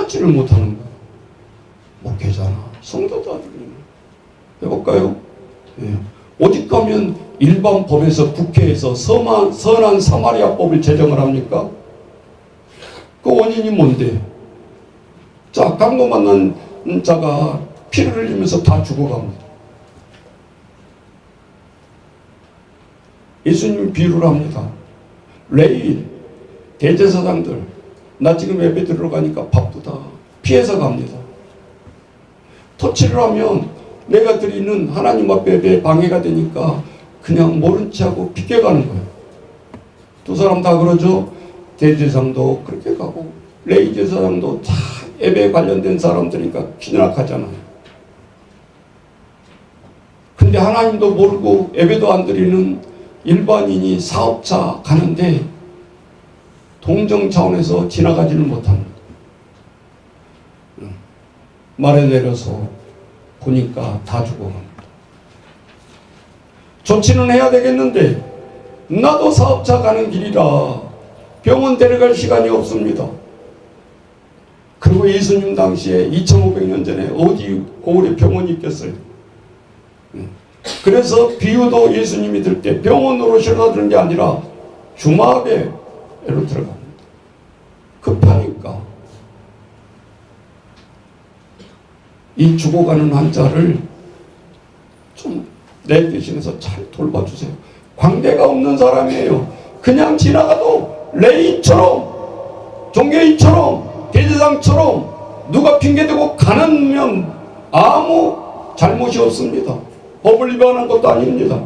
깨닫지를 못하는 거야. 목회자나 성도도 아니고. 해볼까요? 예. 오직 가면 일반 법에서 국회에서 선한 사마리아법을 제정을 합니까? 그 원인이 뭔데? 자, 강도 만난 자가 피를 흘리면서 다 죽어갑니다. 예수님이 비유를 합니다. 레위, 대제사장들, 나 지금 예배 들어가니까 바쁘다. 피해서 갑니다. 터치를 하면 내가 드리는 하나님 앞에 예배에 방해가 되니까 그냥 모른 체하고 비껴가는 거예요. 두 사람 다 그러죠. 대제사장도 그렇게 가고 레위 제사장도 다 예배에 관련된 사람들이니까 기나락하잖아요. 근데 하나님도 모르고 예배도 안 드리는 일반인이 사업자 가는데 동정 차원에서 지나가지는 못합니다. 말에 내려서 보니까 다 죽어갑니다. 조치는 해야 되겠는데 나도 사업자 가는 길이라 병원 데려갈 시간이 없습니다. 그리고 예수님 당시에 2500년 전에 어디 고을에 병원이 있겠어요. 그래서 비유도 예수님이 들 때 병원으로 실어다 드는 게 아니라 주막에로 들어갑니다. 급하니까 이 죽어가는 환자를 좀 내 대신해서 잘 돌봐주세요. 관계가 없는 사람이에요. 그냥 지나가도 레위처럼 종교인처럼 대제사장처럼 누가 핑계대고 가는 아무 잘못이 없습니다. 법을 위반한 것도 아닙니다.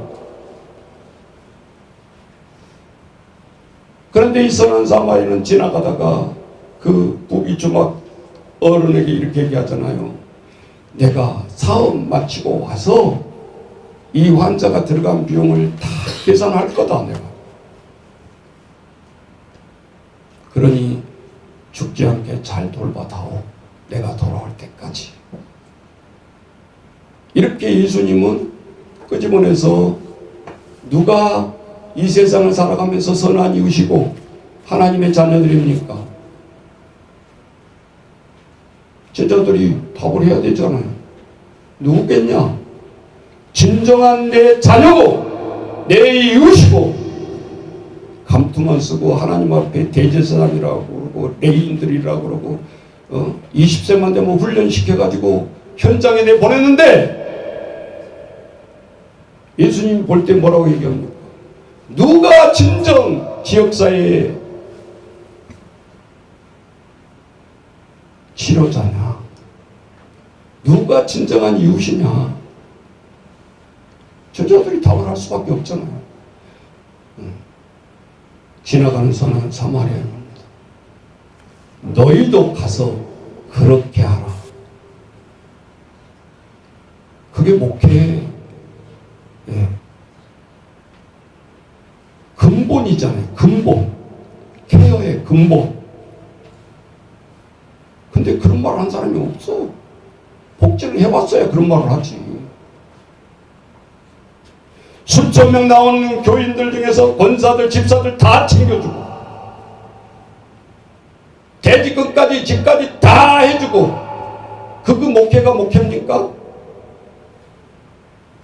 그런데 이 선한 사마리아는 지나가다가 그 부귀 주막 어른에게 이렇게 얘기하잖아요. 내가 사업 마치고 와서 이 환자가 들어간 비용을 다 계산할 거다 내가. 그러니 죽지 않게 잘 돌봐다오. 내가 돌아올 때까지. 이렇게 예수님은 끄집어내서 누가 이 세상을 살아가면서 선한 이웃이고 하나님의 자녀들입니까? 제자들이 답을 해야 되잖아요. 누구겠냐? 진정한 내 자녀고 내 이웃이고 감투만 쓰고 하나님 앞에 대제사장이라고 그러고 레위인들이라고 그러고 20세만 되면 훈련시켜가지고 현장에 내보냈는데 예수님 볼 때 뭐라고 얘기합니까? 누가 진정 지역사회의 치료자냐? 누가 진정한 이웃이냐? 저자들이 답을 할 수밖에 없잖아요. 지나가는 선한 사마리아입니다. 너희도 가서 그렇게 하라. 그게 목회의 근본이잖아요. 근본. 케어의 근본. 근데 그런 말을 한 사람이 없어. 복지를 해봤어야 그런 말을 하지. 수천 명 나오는 교인들 중에서 권사들, 집사들 다 챙겨주고 돼지 끝까지 집까지 다 해주고 그거 목회가 목회입니까?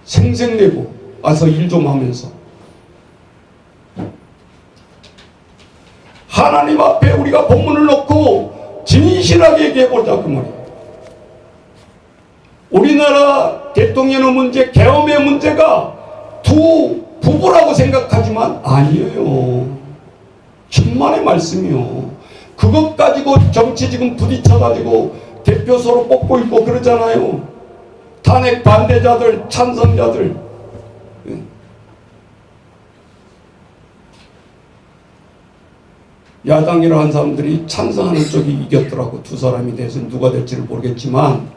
생색내고 와서 일 좀 하면서 하나님 앞에 우리가 본문을 놓고 진실하게 얘기해보자 그 말이에요. 우리나라 대통령의 문제, 계엄의 문제가 두 부부라고 생각하지만 아니에요. 천만의 말씀이요. 그것 가지고 정치 지금 부딪혀가지고 대표 서로 뽑고 있고 그러잖아요. 탄핵 반대자들, 찬성자들. 야당이라 한 사람들이 찬성하는 쪽이 이겼더라고. 두 사람이 돼서 누가 될지를 모르겠지만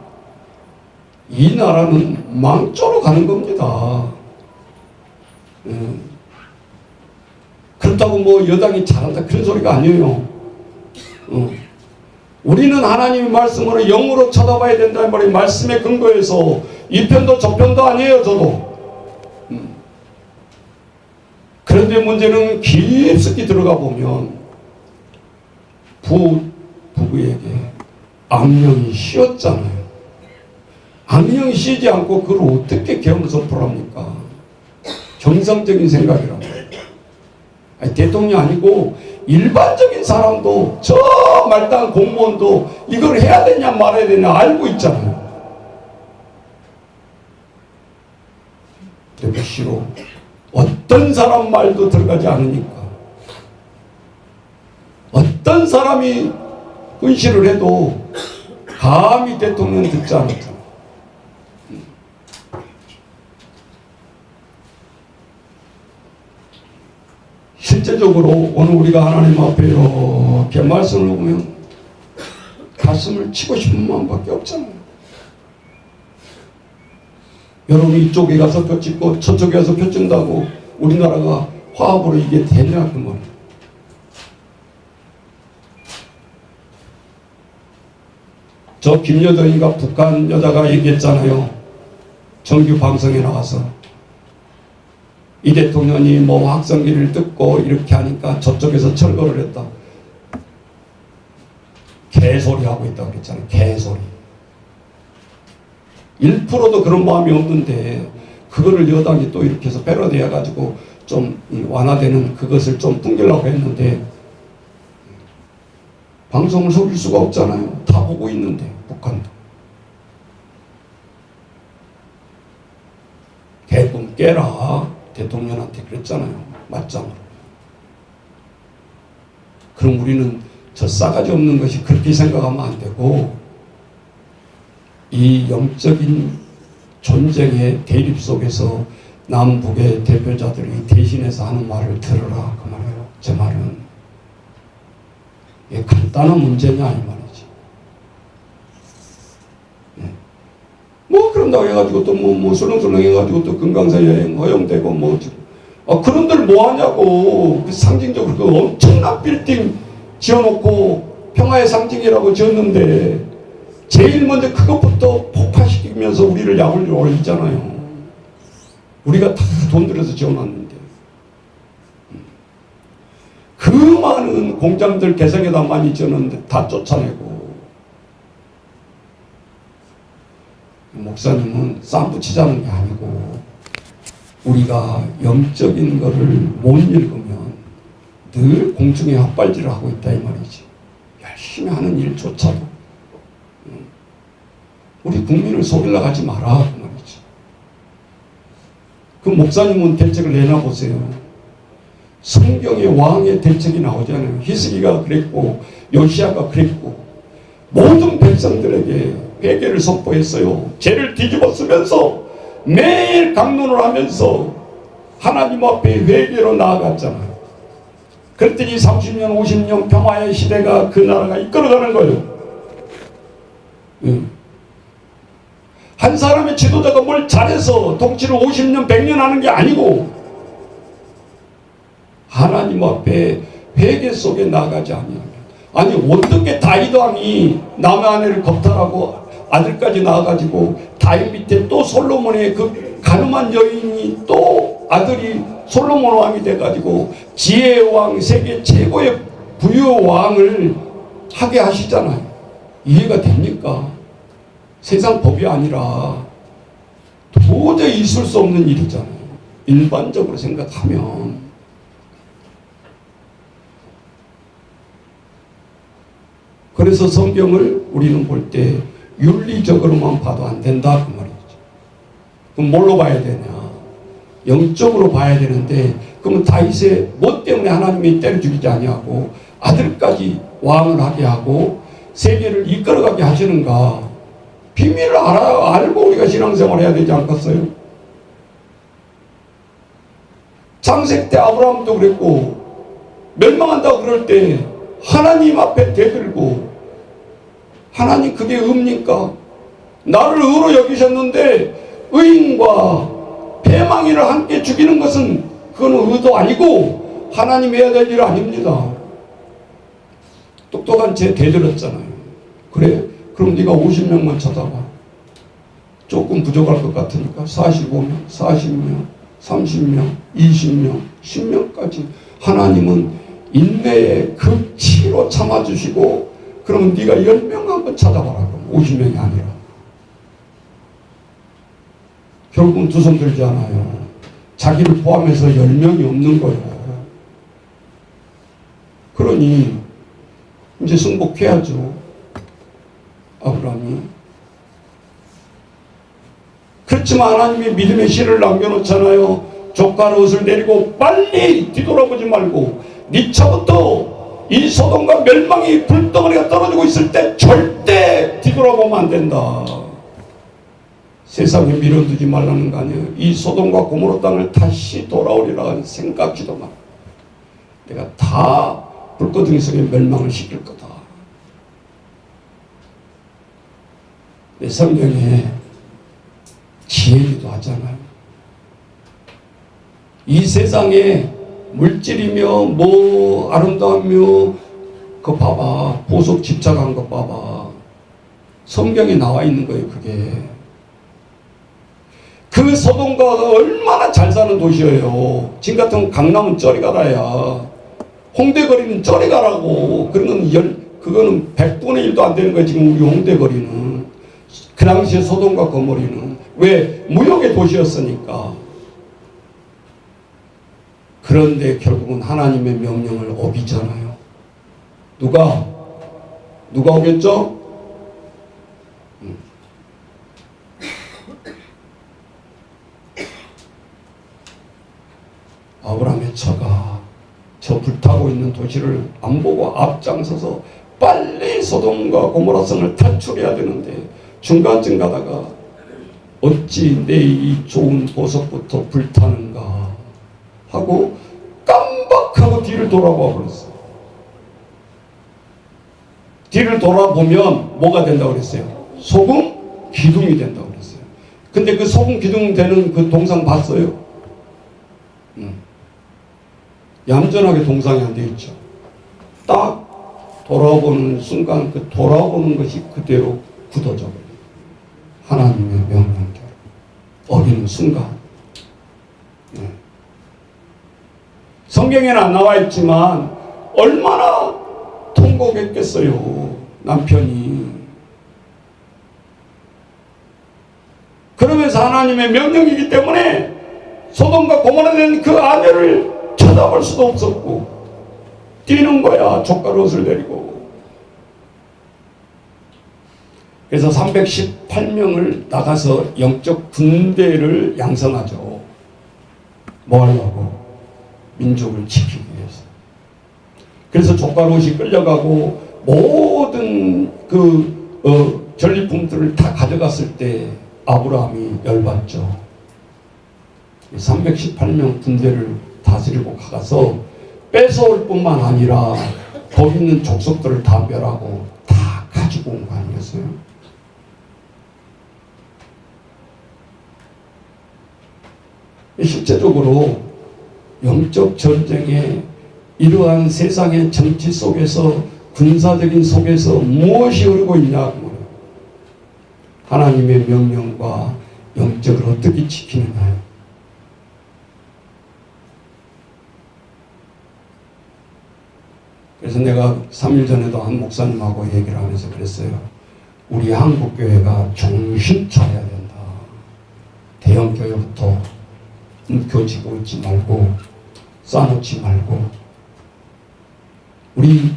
이 나라는 망조로 가는 겁니다. 그렇다고 뭐 여당이 잘한다 그런 소리가 아니에요. 우리는 하나님의 말씀으로 영으로 쳐다봐야 된다는 말이 말씀에 근거해서 이 편도 저 편도 아니에요. 저도. 그런데 문제는 깊숙이 들어가 보면 부부에게 악령이 씌었잖아요. 악령이 씌지 않고 그걸 어떻게 계엄을 선포합니까? 정상적인 생각이라고. 아니, 대통령이 아니고 일반적인 사람도 저 말단 공무원도 이걸 해야 되냐 말아야 되냐 알고 있잖아요. 근데 싫어. 어떤 사람 말도 들어가지 않으니까. 어떤 사람이 훈시를 해도 감히 대통령 듣지 않았잖아. 실제적으로 오늘 우리가 하나님 앞에 이렇게 말씀을 보면 가슴을 치고 싶은 마음밖에 없잖아요. 여러분이 이쪽에 가서 표 찍고 저쪽에 가서 표 찍는다고 우리나라가 화합으로 이게 되냐 그 말이에요. 저 김여정이가 북한 여자가 얘기했잖아요. 정규 방송에 나와서 이 대통령이 뭐 확성기를 뜯고 이렇게 하니까 저쪽에서 철거를 했다. 개소리 하고 있다 그랬잖아요. 개소리. 1%도 그런 마음이 없는데 그거를 여당이 또 이렇게 해서 패러디해 가지고 좀 완화되는 그것을 좀 풍기려고 했는데 방송을 속일 수가 없잖아요. 다 보고 있는데 북한도. 개꿈 깨라 대통령한테 그랬잖아요. 맞짱으로. 그럼 우리는 저 싸가지 없는 것이 그렇게 생각하면 안 되고 이 영적인 전쟁의 대립 속에서 남북의 대표자들이 대신해서 하는 말을 들으라 그 말이에요. 제 말은 이게 간단한 문제냐 이 말이지. 뭐 그런다고 해가지고 또 뭐 술렁술렁 해가지고 또 금강산 여행 허용되고 뭐 그런들 뭐 하냐고. 그 상징적으로 그 엄청난 빌딩 지어놓고 평화의 상징이라고 지었는데 제일 먼저 그것부터 폭파시키면서 우리를 약을 올리잖아요. 우리가 다 돈 들여서 지어놨는데 그 많은 공장들 개성에다 많이 지었는데 다 쫓아내고. 목사님은 쌈 붙이자는 게 아니고 우리가 영적인 거를 못 읽으면 늘 공중에 헛발질을 하고 있다 이 말이지. 열심히 하는 일조차도 우리 국민을 속이려고 하지 마라 그 말이지. 그 목사님은 대책을 내놔보세요. 성경에 왕의 대책이 나오잖아요. 히스기가 그랬고 요시야가 그랬고 모든 백성들에게 회개를 선포했어요. 죄를 뒤집어 쓰면서 매일 강론을 하면서 하나님 앞에 회개로 나아갔잖아요. 그랬더니 30년 50년 평화의 시대가 그 나라가 이끌어가는 거예요. 한 사람의 지도자가 뭘 잘해서 통치를 50년 100년 하는 게 아니고 하나님 앞에 회개 속에 나가지 아니하면. 아니 어떻게 다윗 왕이 남의 아내를 겁탈하고 아들까지 낳아가지고 다윗 밑에 또 솔로몬의 그 가늠한 여인이 또 아들이 솔로몬 왕이 돼가지고 지혜의 왕, 세계 최고의 부유 왕을 하게 하시잖아요. 이해가 됩니까? 세상 법이 아니라 도저히 있을 수 없는 일이잖아요. 일반적으로 생각하면. 그래서 성경을 우리는 볼 때 윤리적으로만 봐도 안 된다 그 말이죠. 그럼 뭘로 봐야 되냐? 영적으로 봐야 되는데 그러면 다윗의 뭐 때문에 하나님이 때려 죽이지 아니하고 아들까지 왕을 하게 하고 세계를 이끌어가게 하시는가? 비밀을 알고 우리가 신앙생활 해야 되지 않겠어요? 창세 때 아브라함도 그랬고 멸망한다고 그럴 때 하나님 앞에 대들고 하나님 그게 의입니까? 나를 의로 여기셨는데 의인과 패망이를 함께 죽이는 것은 그건 의도 아니고 하나님 해야 될 일 아닙니다. 똑똑한 쟤 대들었잖아요. 그래? 그럼 네가 50명만 찾아봐. 조금 부족할 것 같으니까 45명, 40명, 30명, 20명, 10명까지 하나님은 인내의 극치로 참아주시고 그러면 네가 10명 한번 찾아봐라. 50명이 아니라. 결국은 두 손 들지 않아요. 자기를 포함해서 10명이 없는 거예요. 그러니 이제 승복해야죠. 아브라함이. 그렇지만 하나님이 믿음의 씨를 남겨놓잖아요. 조카 롯을 내리고 빨리 뒤돌아보지 말고 네 차부터 이 소돔과 멸망이 불덩어리가 떨어지고 있을 때 절대 뒤돌아보면 안 된다. 세상에 밀어두지 말라는 거 아니에요. 이 소돔과 고모라 땅을 다시 돌아오리라 생각지도 마. 내가 다 불꽃등이 속에 멸망을 시킬 거다. 내 성경에 지혜기도 하잖아요. 이 세상에 물질이며 뭐 아름다우며 그거 봐봐. 보석 집착한 거 봐봐. 성경에 나와 있는 거예요. 그게. 그 소돔과 얼마나 잘 사는 도시예요. 지금 같은 강남은 저리 가라야. 홍대 거리는 저리 가라고. 그런 건 그거는 100분의 1도 안 되는 거예요. 지금 우리 홍대 거리는. 그 당시에 소돔과 고모리는. 왜? 무역의 도시였으니까. 그런데 결국은 하나님의 명령을 어기잖아요. 누가 어겼죠? 아브라함의 처가 저 불타고 있는 도시를 안 보고 앞장서서 빨리 소돔과 고모라 성을 탈출해야 되는데 중간쯤 가다가 어찌 내 이 좋은 보석부터 불타는가 하고 깜박하고 뒤를 돌아봐 버렸어요. 뒤를 돌아보면 뭐가 된다고 그랬어요? 소금 기둥이 된다고 그랬어요. 근데 그 소금 기둥 되는 그 동상 봤어요? 얌전하게 동상이 안 되어 있죠. 딱 돌아보는 순간 그 돌아보는 것이 그대로 굳어져 버려요. 하나님의 명령대로 어기는 순간. 성경에는 안 나와 있지만 얼마나 통곡했겠어요. 남편이. 그러면서 하나님의 명령이기 때문에 소돔과 고모라 된 그 아내를 쳐다볼 수도 없었고 뛰는 거야. 조카 롯을 데리고. 그래서 318명을 나가서 영적 군대를 양성하죠. 뭐 하려고? 민족을 지키기 위해서. 그래서 조카 롯이 끌려가고 모든 전리품들을 다 가져갔을 때 아브라함이 열받죠. 318명 군대를 다스리고 가서 뺏어올 뿐만 아니라 거기 있는 족속들을 다 멸하고 다 가지고 온 거 아니겠어요? 실제적으로 영적 전쟁에 이러한 세상의 정치 속에서 군사적인 속에서 무엇이 흐르고 있냐? 하나님의 명령과 영적을 어떻게 지키느냐? 그래서 내가 3일 전에도 한 목사님하고 얘기를 하면서 그랬어요. 우리 한국교회가 정신 차려야 된다. 대형교회부터 움켜쥐고 있지 말고 쌓아놓지 말고. 우리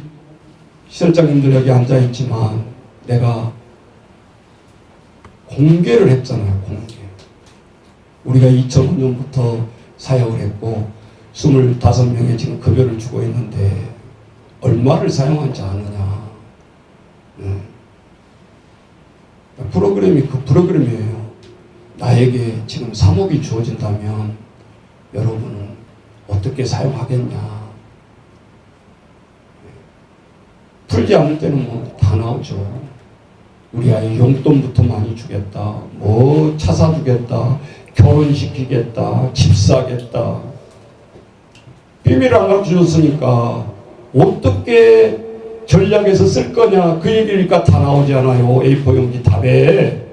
시설장님들 여기 앉아있지만 내가 공개를 했잖아요. 공개. 우리가 2005년부터 사역을 했고 25명에 지금 급여를 주고 있는데 얼마를 사용한지 아느냐. 프로그램이 그 프로그램이에요. 나에게 지금 3억이 주어진다면 여러분은 어떻게 사용하겠냐. 풀지 않을 때는 뭐 다 나오죠. 우리 아이 용돈부터 많이 주겠다. 뭐 차 사주겠다. 결혼시키겠다. 집 사겠다. 비밀을 안 가르쳐줬으니까 어떻게 전략에서 쓸 거냐. 그 얘기니까 다 나오지 않아요. A4 용지 답에.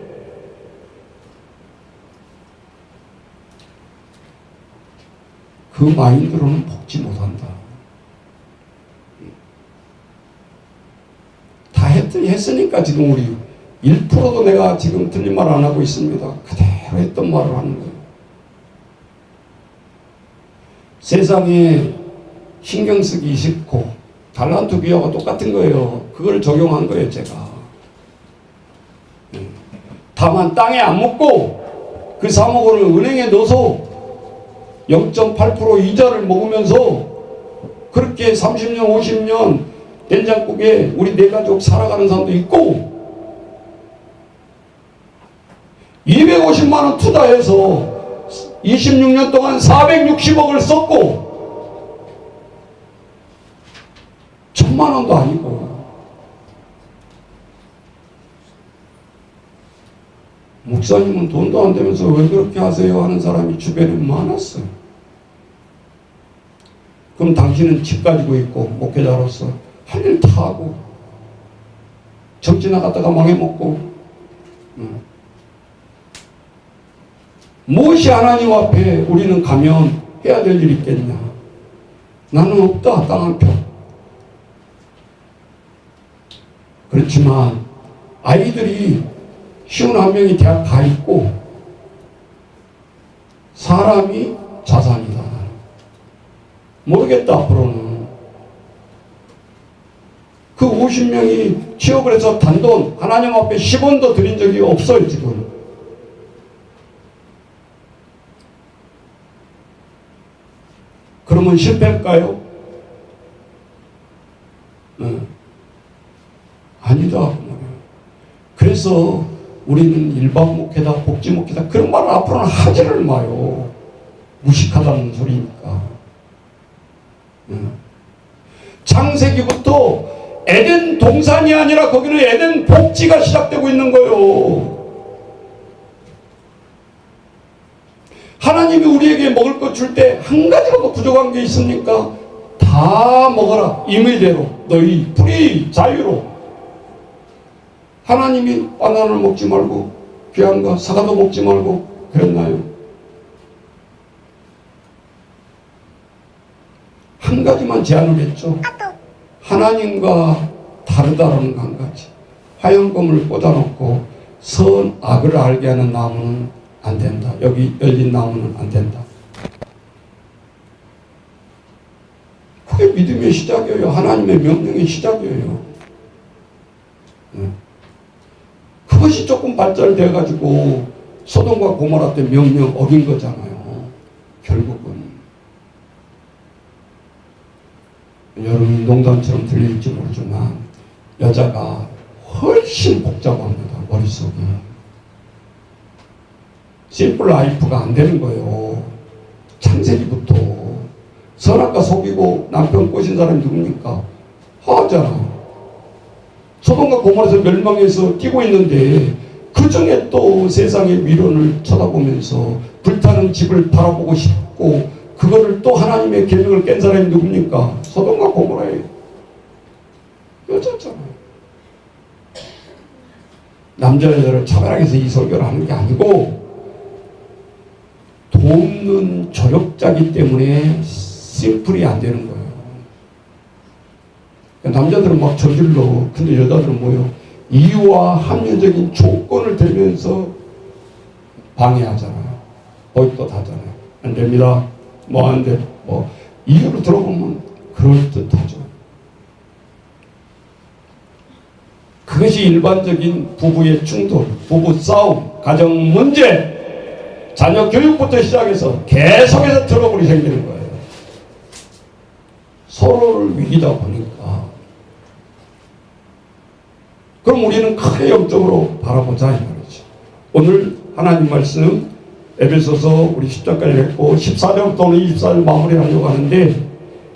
그 마인드로는 먹지 못한다. 다 하여튼 했으니까 지금 우리 1%도 내가 지금 틀린 말 안 하고 있습니다. 그대로 했던 말을 하는 거예요. 세상에 신경 쓰기 싫고 달란트 비유하고 똑같은 거예요. 그걸 적용한 거예요, 제가. 다만 땅에 안 묻고 그 3억 원을 은행에 넣어서 0.8% 이자를 먹으면서 그렇게 30년, 50년 된장국에 우리 네 가족 살아가는 사람도 있고 250만 원 투자해서 26년 동안 460억을 썼고 1000만 원도 아니고 목사님은 돈도 안 되면서 왜 그렇게 하세요 하는 사람이 주변에 많았어요. 그럼 당신은 집 가지고 있고 목회자로서 할 일 다 하고 정치 나갔다가 망해먹고 무엇이 하나님 앞에 우리는 가면 해야 될 일이 있겠냐. 나는 없다, 땅 한 편. 그렇지만 아이들이 51명이 대학 가 있고 사람이 자산이다. 모르겠다 앞으로는. 그 50명이 취업을 해서 단돈 하나님 앞에 10원도 드린 적이 없어요 지금. 그러면 실패할까요? 아니다. 그래서 우리는 일반 목회다, 복지 목회다 그런 말을 앞으로는 하지를 마요. 무식하다는 소리니까. 창세기부터 에덴 동산이 아니라 거기는 에덴 복지가 시작되고 있는 거예요. 하나님이 우리에게 먹을 것 줄 때 한 가지라도 부족한 게 있습니까? 다 먹어라. 임의대로 너희 프리 자유로. 하나님이 바나나를 먹지 말고 귀한 거 사과도 먹지 말고 그랬나요? 한 가지만 제안을 했죠. 하나님과 다르다라는 거 한 가지. 화영검을 꽂아놓고 선악을 알게 하는 나무는 안 된다. 여기 열린 나무는 안 된다. 그게 믿음의 시작이에요. 하나님의 명령의 시작이에요. 그것이 조금 발달돼가지고 소돔과 고모라 때 명령 어긴 거잖아요. 결국은. 여러분 농담처럼 들릴지 모르지만 여자가 훨씬 복잡합니다. 머릿속이. 심플 라이프가 안 되는 거예요. 창세기부터. 선악과 속이고 남편 꼬신 사람이 누굽니까? 하잖아요. 소돔과 고모라에서 멸망해서 뛰고 있는데 그 중에 또 세상의 미련을 쳐다보면서 불타는 집을 바라보고 싶고 그거를 또 하나님의 계명을 깬 사람이 누굽니까? 소돔과 고모라의 여자잖아요. 남자 여자를 차별하기 위해서 이 설교를 하는 게 아니고 돕는 조력자기 때문에 심플이 안 되는 거예요. 남자들은 막 저질러. 근데 여자들은 뭐요? 이유와 합리적인 조건을 대면서 방해하잖아요. 보이콧 하잖아요. 안 됩니다. 뭐 안 돼. 뭐 이유를 들어보면 그럴듯하죠. 그것이 일반적인 부부의 충돌, 부부 싸움, 가정 문제, 자녀 교육부터 시작해서 계속해서 트러블이 생기는 거예요. 서로를 위기다 보니까. 그럼 우리는 크게 영적으로 바라보자 이 말이죠. 오늘 하나님 말씀 에베소서 우리 10장까지 했고 14절부터 오늘 24절 마무리하려고 하는데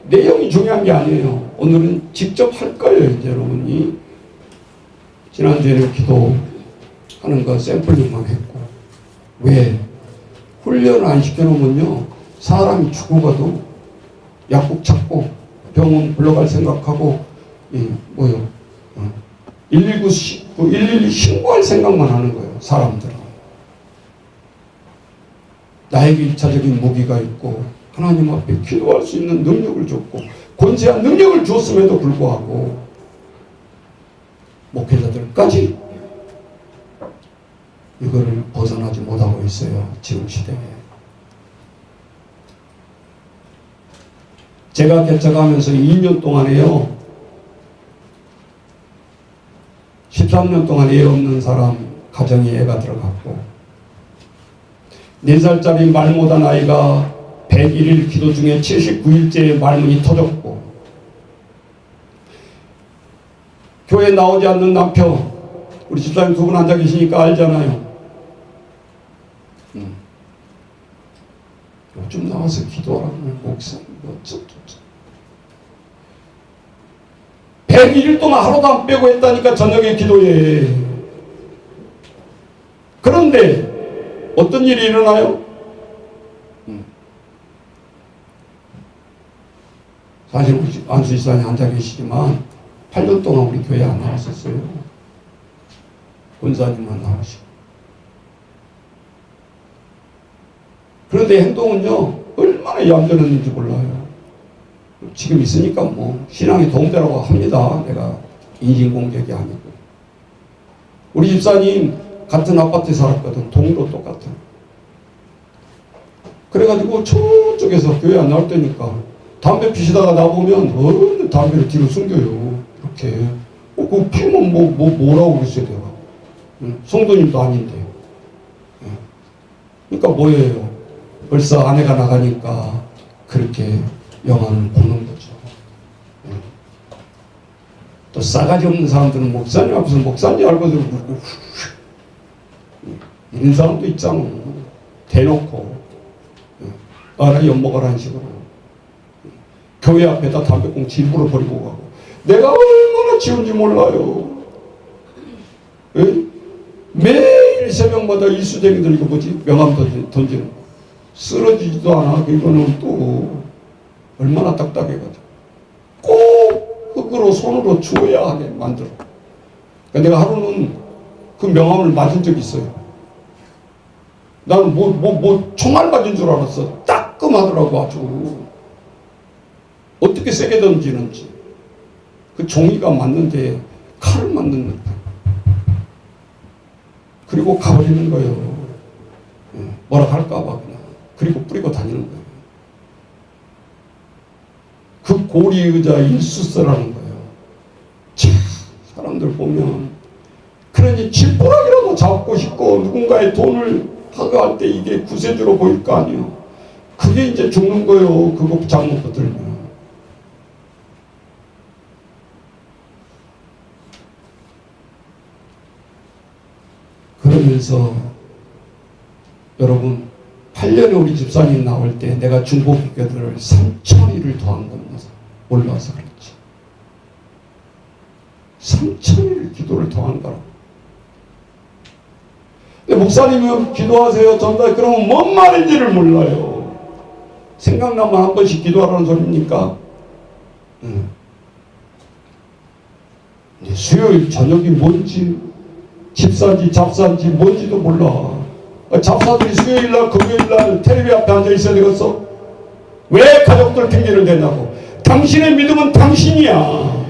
내용이 중요한 게 아니에요. 오늘은 직접 할 거예요. 이제 여러분이 지난주에는 기도하는 거 샘플링만 했고 왜? 훈련을 안 시켜놓으면요 사람이 죽어가도 약국 찾고 병원 불러갈 생각하고 112 신고할 생각만 하는 거예요. 사람들은. 나에게 1차적인 무기가 있고 하나님 앞에 기도할 수 있는 능력을 줬고 권세한 능력을 줬음에도 불구하고 목회자들까지 이거를 벗어나지 못하고 있어요. 지금 시대에. 제가 개척하면서 2년 동안에요, 13년 동안 애 없는 사람 가정에 애가 들어갔고, 4살짜리 말 못한 아이가 101일 기도 중에 79일째에 말문이 터졌고, 교회 나오지 않는 남편, 우리 집사님 2분 앉아 계시니까 알잖아요. 요즘 나와서 기도하라는 목사님 어쩌고 101일 동안 하루도 안 빼고 했다니까, 저녁에 기도해. 그런데 어떤 일이 일어나요? 사실 우리 안수 집사님 앉아 계시지만 8년 동안 우리 교회 안 나왔었어요. 권사님만 나오시고. 그런데 행동은요, 얼마나 얌전했는지 몰라요. 지금 있으니까 뭐 신앙이 도움되라고 합니다. 내가 인신공격이 아니고. 우리 집사님 같은 아파트에 살았거든. 동로 똑같은. 그래가지고 저쪽에서 교회 안 나올 때니까 담배 피시다가 나보면 어느 담배를 뒤로 숨겨요. 이렇게. 그거 피면 뭐라고 그랬어요, 내가. 성도님도 아닌데. 그러니까 뭐예요? 벌써 아내가 나가니까 그렇게 영화를 보는 거죠. 또 싸가지 없는 사람들은 목사님 앞에서 목사님 알고도 이런 사람도 있잖아. 대놓고 알아 엿먹으라는 식으로 교회 앞에다 담배꽁초 일부러 버리고 가고. 내가 얼마나 지운지 몰라요. 매일 새벽마다 일수쟁이들 이거 뭐지? 명함 던지는 거. 쓰러지지도 않아. 이거는 또 얼마나 딱딱해가지고 꼭 흙으로 손으로 주워야 하게 만들어. 그러니까 내가 하루는 그 명함을 맞은 적이 있어요. 나는 총알 맞은 줄 알았어. 따끔하더라고. 아주 어떻게 세게 던지는지. 그 종이가 맞는데 칼을 맞는 듯. 그리고 가버리는 거예요. 뭐라 할까봐 그냥. 그리고 뿌리고 다니는 거예요. 그 고리 의자 일수서라는 거예요. 참, 사람들 보면 그러니 지푸라기라도 잡고 싶고 누군가의 돈을 하고 할 때 이게 구세주로 보일 거 아니에요. 그게 이제 죽는 거예요. 그거 잘못 붙들면. 그러면서 여러분 8년에 우리 집사님 나올 때 내가 중보기도를 3,000일을 더한 겁니다. 올라와서 그랬지. 3,000일 기도를 더한 거라고. 근데 목사님은 기도하세요, 전달, 그러면 뭔 말인지를 몰라요. 생각나면 한 번씩 기도하라는 소리입니까? 수요일 저녁이 뭔지, 집사인지 잡사인지 뭔지도 몰라. 잡사들이 수요일날 금요일날 텔레비 앞에 앉아 있어야 되겠어? 왜 가족들 핑계를 대냐고. 당신의 믿음은 당신이야.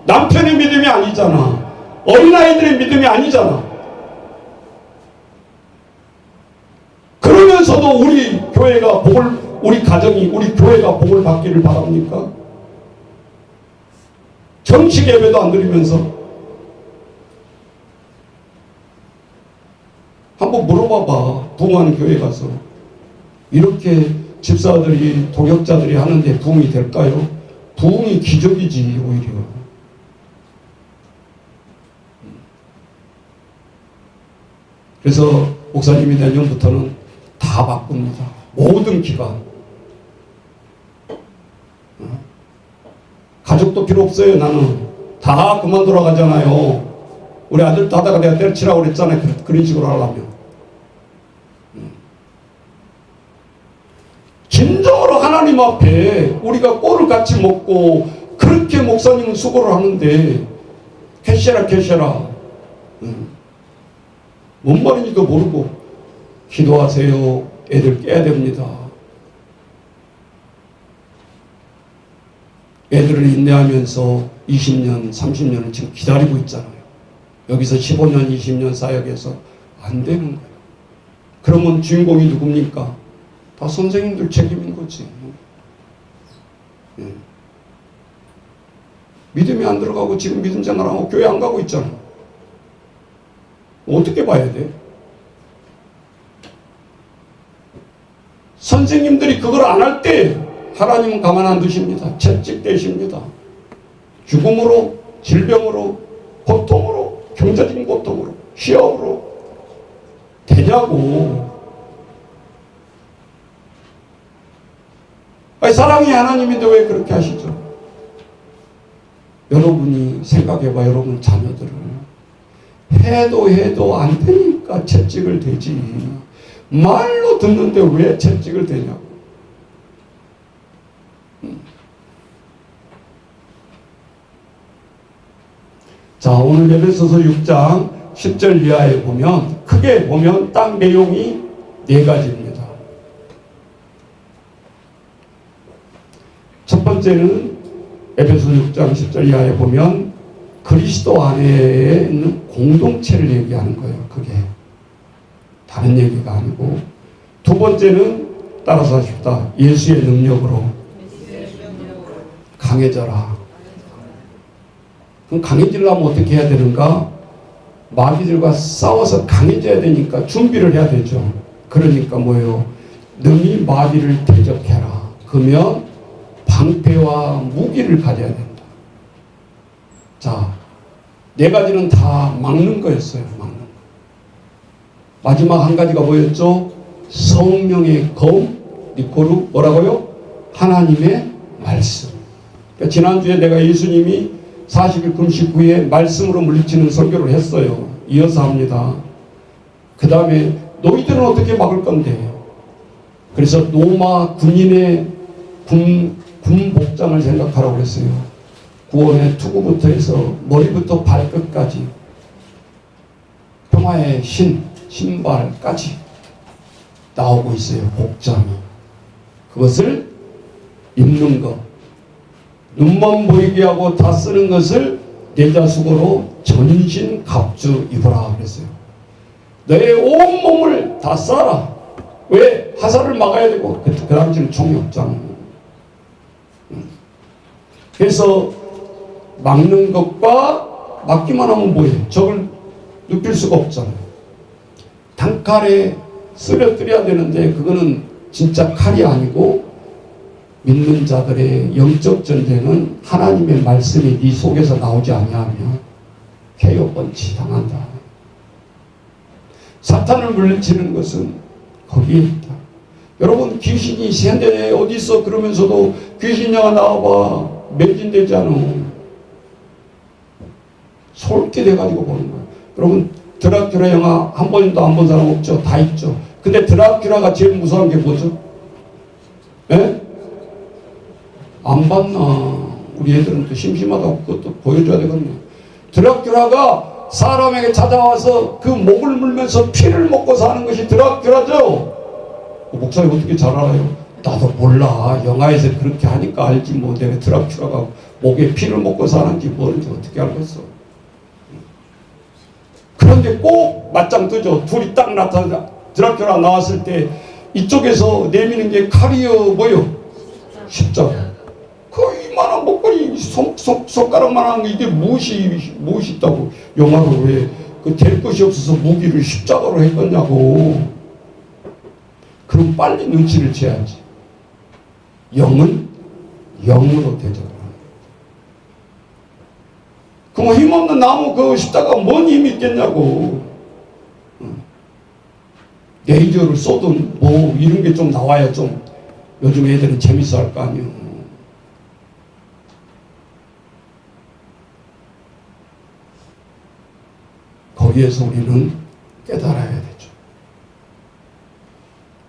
남편의 믿음이 아니잖아. 어린아이들의 믿음이 아니잖아. 그러면서도 우리 교회가 우리 가정이, 우리 교회가 복을 받기를 바랍니까? 정식 예배도 안 드리면서. 한번 물어봐봐. 부흥하는 교회 가서. 이렇게 집사들이, 동역자들이 하는데 부흥이 될까요? 부흥이 기적이지, 오히려. 그래서 목사님이 내년부터는 다 바꿉니다. 모든 기관. 가족도 필요 없어요. 나는 다 그만 돌아가잖아요. 우리 아들도 하다가 내가 때려치라고 그랬잖아요. 그런 식으로 하려면. 진정으로 하나님 앞에 우리가 꼴을 같이 먹고 그렇게 목사님은 수고를 하는데 캐셔라 뭔 말인지도 모르고 기도하세요. 애들 깨야 됩니다. 애들을 인내하면서 20년, 30년을 지금 기다리고 있잖아요. 여기서 15년, 20년 사역해서 안 되는 거예요. 그러면 주인공이 누굽니까? 다 선생님들 책임인 거지. 예. 믿음이 안 들어가고 지금 믿음 생활 안 하고 교회 안 가고 있잖아. 어떻게 봐야 돼? 선생님들이 그걸 안 할 때 하나님은 가만 안 두십니다. 채찍대십니다. 죽음으로, 질병으로, 고통으로, 경제적인 고통으로, 시험으로 되냐고. 아니, 사랑이 하나님인데 왜 그렇게 하시죠? 여러분이 생각해봐. 여러분 자녀들을 해도 안 되니까 채찍을 대지. 말로 듣는데 왜 채찍을 대냐고. 자, 오늘 에베소서 6장 10절 이하에 보면 크게 보면 딱 내용이 네 가지입니다. 첫 번째는 에베소 6장 10절 이하에 보면 그리스도 안에 있는 공동체를 얘기하는 거예요. 그게 다른 얘기가 아니고. 두 번째는 따라서 하십시다. 예수의 능력으로 강해져라. 그럼 강해지려면 어떻게 해야 되는가? 마귀들과 싸워서 강해져야 되니까 준비를 해야 되죠. 그러니까 뭐예요? 능히 마귀를 대적해라. 그러면 방패와 무기를 가져야 된다. 자, 네 가지는 다 막는 거였어요. 막는 거. 마지막 한 가지가 뭐였죠? 성령의 검, 니코르, 뭐라고요? 하나님의 말씀. 그러니까 지난주에 내가 예수님이 40일 금식 후에 말씀으로 물리치는 설교를 했어요. 이어서 합니다. 그 다음에 너희들은 어떻게 막을 건데? 그래서 로마 군인의 군 복장을 생각하라고 했어요. 구원의 투구부터 해서 머리부터 발끝까지 평화의 신발까지 나오고 있어요. 복장이. 그것을 입는 것. 눈만 보이게 하고 다 쓰는 것을 내자수고로 전신 갑주 입어라 그랬어요. 너의 온 몸을 다 써라. 왜? 화살을 막아야 되고 그 당시는 총이 없잖아. 그래서 막는 것과 막기만 하면 뭐해? 적을 눕힐 수가 없잖아요. 단칼에 쓰러뜨려야 되는데 그거는 진짜 칼이 아니고 믿는 자들의 영적 전쟁은 하나님의 말씀이 네 속에서 나오지 아니하면 KO 번치 당한다. 사탄을 물리치는 것은 거기에 있다. 여러분 귀신이 현대에 어디 있어? 그러면서도 귀신이야 나와봐. 매진되지 않아. 솔깃 돼가지고 보는 거야. 여러분 드라큘라 영화 한 번도 안 본 사람 없죠? 다 있죠. 근데 드라큘라가 제일 무서운 게 뭐죠? 예? 안 봤나? 우리 애들은 또 심심하다고 그것도 보여줘야 되겠네. 드라큘라가 사람에게 찾아와서 그 목을 물면서 피를 먹고 사는 것이 드라큘라죠. 목사님 어떻게 잘 알아요? 나도 몰라. 영화에서 그렇게 하니까 알지 뭐. 내가 드라큘라가 목에 피를 먹고 사는지 뭐는지 어떻게 알겠어. 그런데 꼭 맞짱 뜨죠. 둘이 딱 나타나. 드라큘라 나왔을 때 이쪽에서 내미는 게 칼이요 뭐요? 십자가. 그 이만한 목걸이 손가락만한 이게 무엇이 있다고 영화로 왜 그 될 것이 없어서 무기를 십자가로 했겠냐고. 그럼 빨리 눈치를 채야지. 영은 영으로 대적을 하는. 그럼 힘없는 나무 그 십자가 뭔 힘이 있겠냐고. 레이저를 쏘든 뭐 이런 게 좀 나와야 좀 요즘 애들은 재밌어 할 거 아니에요. 거기에서 우리는 깨달아야 되죠.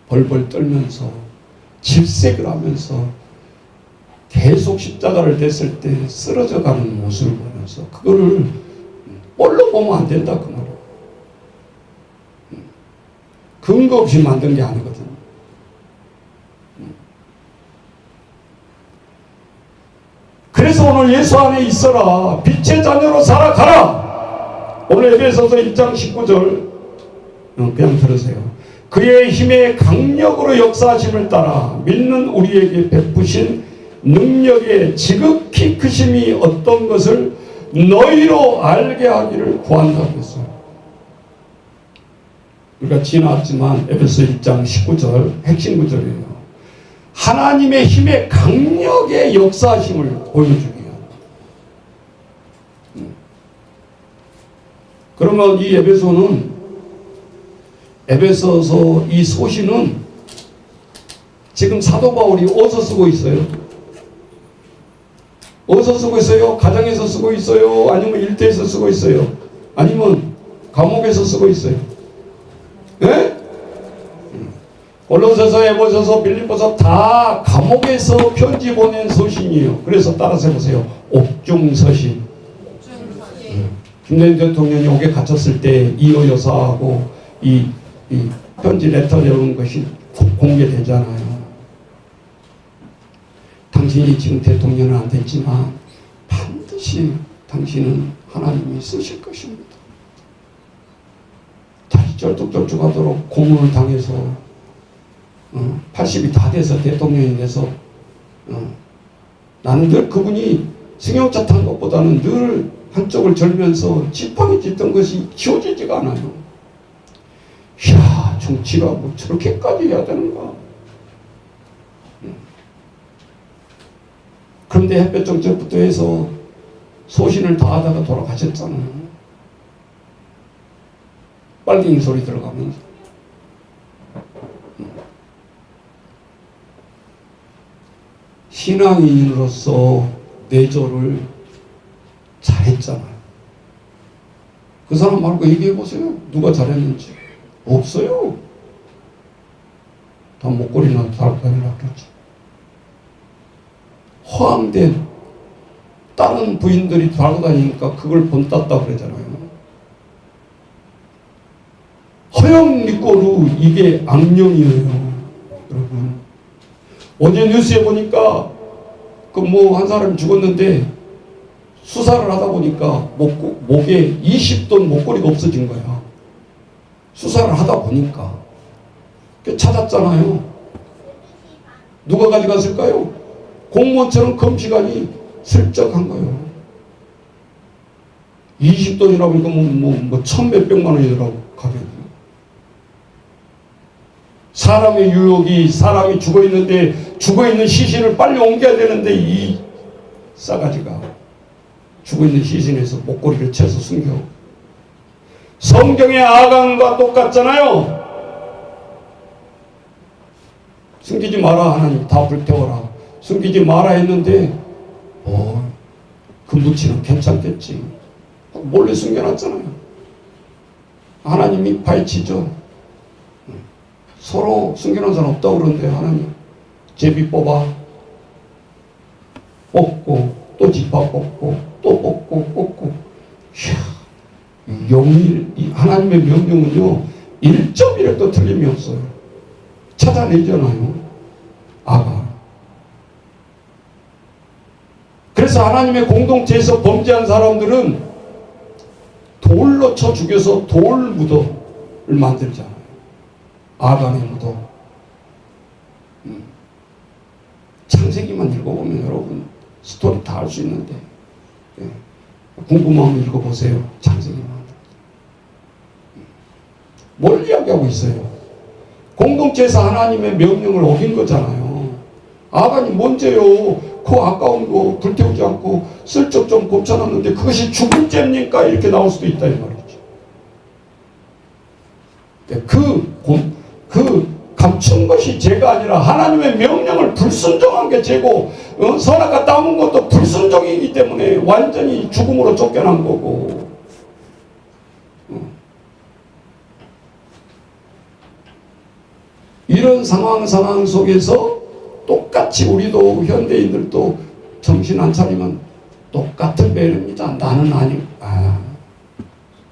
벌벌 떨면서 질색을 하면서 계속 십자가를 댔을 때 쓰러져가는 모습을 보면서 그거를 꼴로 보면 안 된다 그 말이에요. 근거 없이 만든 게 아니거든요. 그래서 오늘 예수 안에 있어라. 빛의 자녀로 살아가라. 오늘 에베소서 1장 19절 그냥 들으세요. 그의 힘의 강력으로 역사하심을 따라 믿는 우리에게 베푸신 능력의 지극히 크심이 어떤 것을 너희로 알게 하기를 구한다고 했어요. 우리가 지나왔지만 에베소 1장 19절 핵심 구절이에요. 하나님의 힘의 강력의 역사하심을 보여주기 위한. 그러면 이 에베소서 이 소시는 지금 사도 바울이 어디서 쓰고 있어요? 어디서 쓰고 있어요? 가정에서 쓰고 있어요? 아니면 일터에서 쓰고 있어요? 아니면 감옥에서 쓰고 있어요? 예? 골로새서, 에베소서, 빌립보서 다 감옥에서 편지 보낸 서신이에요. 그래서 따라서 해보세요. 옥중서신. 김대중 대통령이 옥에 갇혔을 때 이호 여사하고 이 편지 레터 이런 것이 공개되잖아요. 당신이 지금 대통령은 안 됐지만 반드시 당신은 하나님이 쓰실 것입니다. 다시 쩔뚝쩔뚝하도록 고문을 당해서 80이 다 돼서 대통령이 돼서 나는 늘 그분이 승용차 탄 것보다는 늘 한쪽을 절면서 지팡이 짚던 것이 지워지지가 않아요. 이야, 정치가 뭐 저렇게까지 해야 되는가. 그런데 햇볕 정책부터 해서 소신을 다하다가 돌아가셨잖아요. 빨갱이 소리 들어가면서. 신앙인으로서 내조를 잘했잖아요. 그 사람 말고 얘기해보세요. 누가 잘했는지. 없어요. 다 목걸이나 달고 다니려고 그랬죠. 허황된 다른 부인들이 달고 다니니까 그걸 본땄다 그러잖아요. 허영 믿고로 이게 악령이에요. 여러분. 어제 뉴스에 보니까 그 뭐 한 사람이 죽었는데 수사를 하다 보니까 목에 20돈 목걸이가 없어진 거야. 수사를 하다 보니까 찾았잖아요. 누가 가져갔을까요? 공무원처럼 검시관이 슬쩍 한 거예요. 20돈이라고 하니까 뭐 천몇백만 원이더라고 가격이. 사람의 유혹이 사람이 죽어있는데 죽어있는 시신을 빨리 옮겨야 되는데 이 싸가지가 죽어있는 시신에서 목걸이를 채서 숨겨. 성경의 아간과 똑같잖아요. 숨기지 마라 하나님 다 불태워라. 숨기지 마라 했는데 금붙이는 괜찮겠지. 몰래 숨겨놨잖아요. 하나님이 파헤치죠. 서로 숨겨놓은 사람 없다고 그러는데 하나님 제비 뽑고 또 지파 뽑고 또 뽑고 이야, 하나님의 명령은요 1.1도 틀림이 없어요. 찾아내잖아요. 아가. 그래서 하나님의 공동체에서 범죄한 사람들은 돌로 쳐 죽여서 돌 무덤을 만들잖아요. 아간의 무덤. 창세기만 읽어보면 여러분 스토리 다 알 수 있는데 궁금하면 읽어보세요. 창세기만. 뭘 이야기하고 있어요? 공동체에서 하나님의 명령을 어긴 거잖아요. 아간이 뭔데요? 그 아까운 거 불태우지 않고 슬쩍 좀 고쳐놨는데 그것이 죽은 죄입니까? 이렇게 나올 수도 있다 이 말이죠. 그 감춘 것이 죄가 아니라 하나님의 명령을 불순종한 게 죄고 선악과 따문 것도 불순종이기 때문에 완전히 죽음으로 쫓겨난 거고. 이런 상황 속에서 똑같이 우리도 현대인들도 정신 안 차리면 똑같은 배려입니다. 나는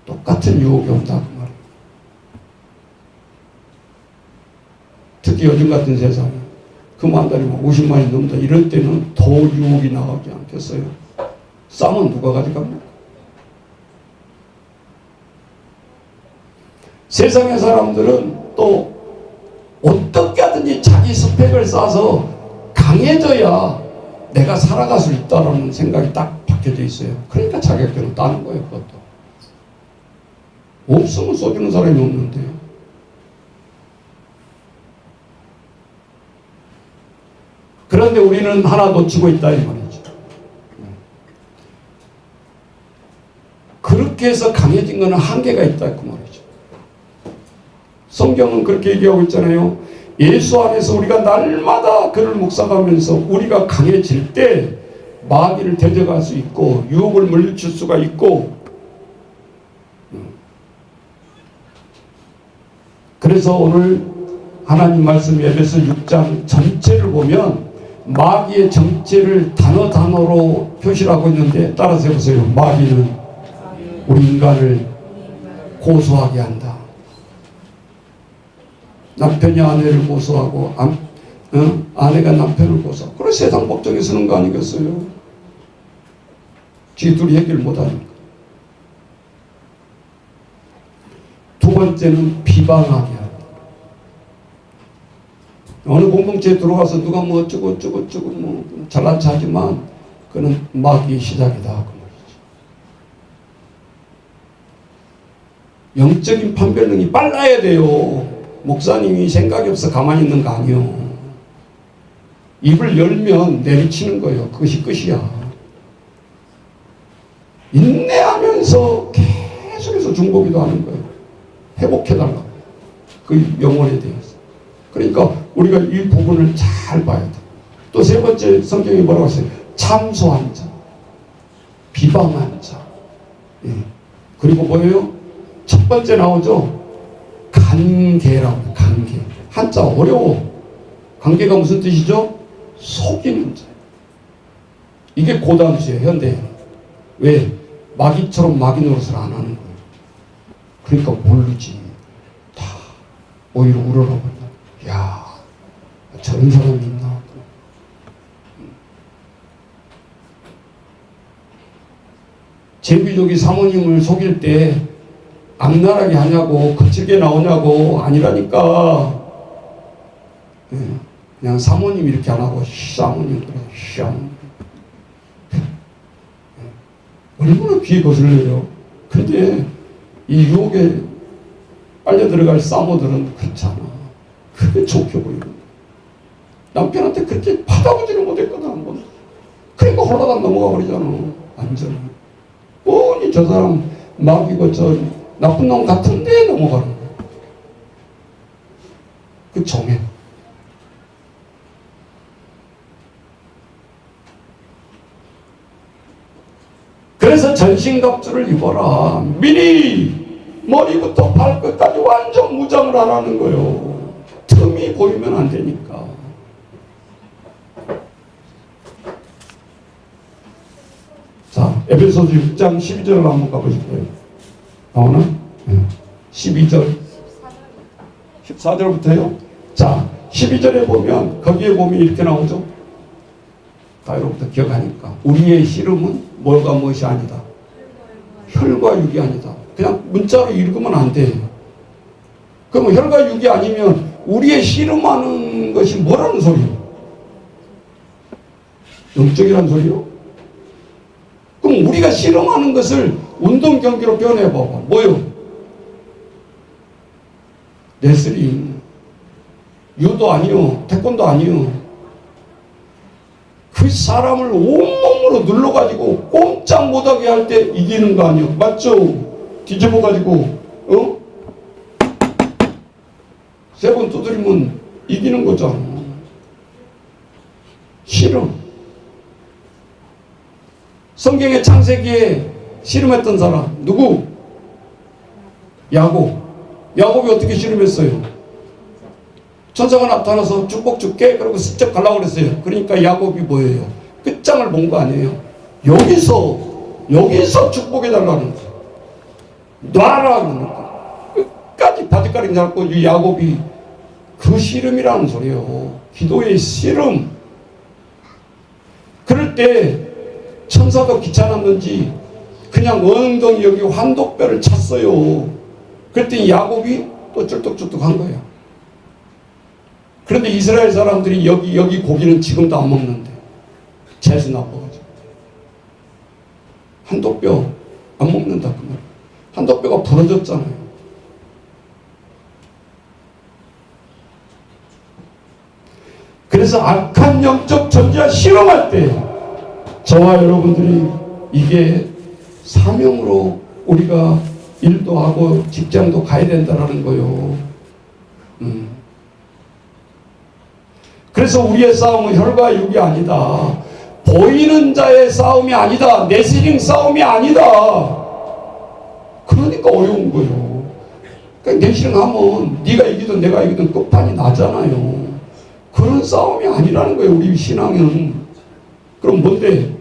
똑같은 유혹이 온다 그 말이에요. 특히 요즘 같은 세상에 그만 달이면 50만이 넘다 이럴 때는 더 유혹이 나가지 않겠어요? 쌈은 누가 가져갑니까? 세상의 사람들은 또 어떻게 하든지 자기 스펙을 쌓아서 강해져야 내가 살아갈 수 있다는 생각이 딱 박혀져 있어요. 그러니까 자격증을 따는 거예요. 그것도 없으면 써주는 사람이 없는데요. 그런데 우리는 하나 놓치고 있다 이 말이죠. 그렇게 해서 강해진 것은 한계가 있다 그 말이죠. 성경은 그렇게 얘기하고 있잖아요. 예수 안에서 우리가 날마다 그를 묵상하면서 우리가 강해질 때 마귀를 대적할 수 있고 유혹을 물리칠 수가 있고, 그래서 오늘 하나님 말씀 에베소 6장 전체를 보면 마귀의 정체를 단어로 표시를 하고 있는데 따라서 해보세요. 마귀는 우리 인간을 고소하게 한다. 남편이 아내를 고소하고 아내가 남편을 고소하고, 그래 세상 법정에 서는 거 아니겠어요? 지들이 해결 못하니까. 두 번째는 비방하게 한다. 어느 공동체에 들어가서 누가 뭐 어쩌고 뭐 잘난 척하지만 그는 마귀의 시작이다 그 말이지. 영적인 판별능이 빨라야 돼요. 목사님이 생각이 없어 가만히 있는 거 아니요. 입을 열면 내리치는 거예요. 그것이 끝이야. 인내하면서 계속해서 중보기도 하는 거예요. 회복해달라고. 그 영혼에 대해서. 그러니까 우리가 이 부분을 잘 봐야 돼. 또 세 번째 성경이 뭐라고 했어요? 참소한 자, 비방한 자. 예. 그리고 뭐예요? 첫 번째 나오죠? 간계라고. 간계. 한자 어려워. 관계가 무슨 뜻이죠? 속이는 자. 이게 고단수예요, 현대에는. 왜? 마귀처럼 마귀 노릇을 안 하는 거예요. 그러니까 모르지. 다 오히려 우러러본다. 야, 저런 사람이 있나? 제비족이 사모님을 속일 때 악랄하게 하냐고, 거칠게 나오냐고, 아니라니까. 그냥 사모님 이렇게 안 하고 사모님 그래 사모님. 얼마나 귀에 거슬려요. 근데 이 유혹에 빨려 들어갈 사모들은 그렇잖아. 그게 좋게 보이는 거야. 남편한테 그렇게 받아보지를 못했거든 한 번. 그러니까 홀라당 넘어가 버리잖아. 완전히. 뻔히 저 사람 마귀고 저 나쁜 놈 같은데 넘어가는 거야. 그 정해. 그래서 전신갑주를 입어라. 미리 머리부터 발끝까지 완전 무장을 하라는 거예요. 틈이 보이면 안 되니까. 자, 에베소서 6장 12절로 한번 가보실까요? 나오나? 12절 14절부터요. 자, 12절에 보면 거기에 보면 이렇게 나오죠. 다이로부터 기억하니까 우리의 씨름은 뭘과 무엇이 아니다. 혈과 육이 아니다. 그냥 문자로 읽으면 안 돼. 그럼 혈과 육이 아니면 우리의 씨름하는 것이 뭐라는 소리요? 영적이란 소리요? 그럼 우리가 씨름하는 것을 운동 경기로 표현해 봐봐. 뭐요? 레슬링, 유도 아니요, 태권도 아니요. 그 사람을 온몸으로 눌러가지고 꼼짝 못하게 할 때 이기는 거 아니요? 맞죠? 뒤집어가지고 세 번 두드리면 이기는 거잖아. 씨름. 성경의 창세기에 씨름했던 사람 누구? 야곱. 야곱이 어떻게 씨름했어요? 천사가 나타나서 축복 줄게 그러고 슬쩍 가려고 그랬어요. 그러니까 야곱이 뭐예요? 끝장을 본 거 아니에요. 여기서 축복해달라는 거예요. 놔라 그러니까 끝까지 바지가리 잡고 이 야곱이 그 씨름이라는 소리예요. 기도의 씨름. 그럴 때 천사도 귀찮았는지 그냥 엉덩이 여기 환독뼈를 찼어요. 그랬더니 야곱이 또 쩔뚝쩔뚝한 거예요. 그런데 이스라엘 사람들이 여기 고기는 지금도 안 먹는데 재수 나빠가지고 한도뼈 안 먹는다 그 말. 한도뼈가 부러졌잖아요. 그래서 악한 영적 존재와 실험할 때 저와 여러분들이 이게 사명으로 우리가 일도 하고 직장도 가야 된다는 거요. 그래서 우리의 싸움은 혈과 육이 아니다. 보이는 자의 싸움이 아니다. 레슬링 싸움이 아니다. 그러니까 어려운 거예요. 그러니까 레슬링 하면 네가 이기든 내가 이기든 끝판이 나잖아요. 그런 싸움이 아니라는 거예요. 우리 신앙은. 그럼 뭔데?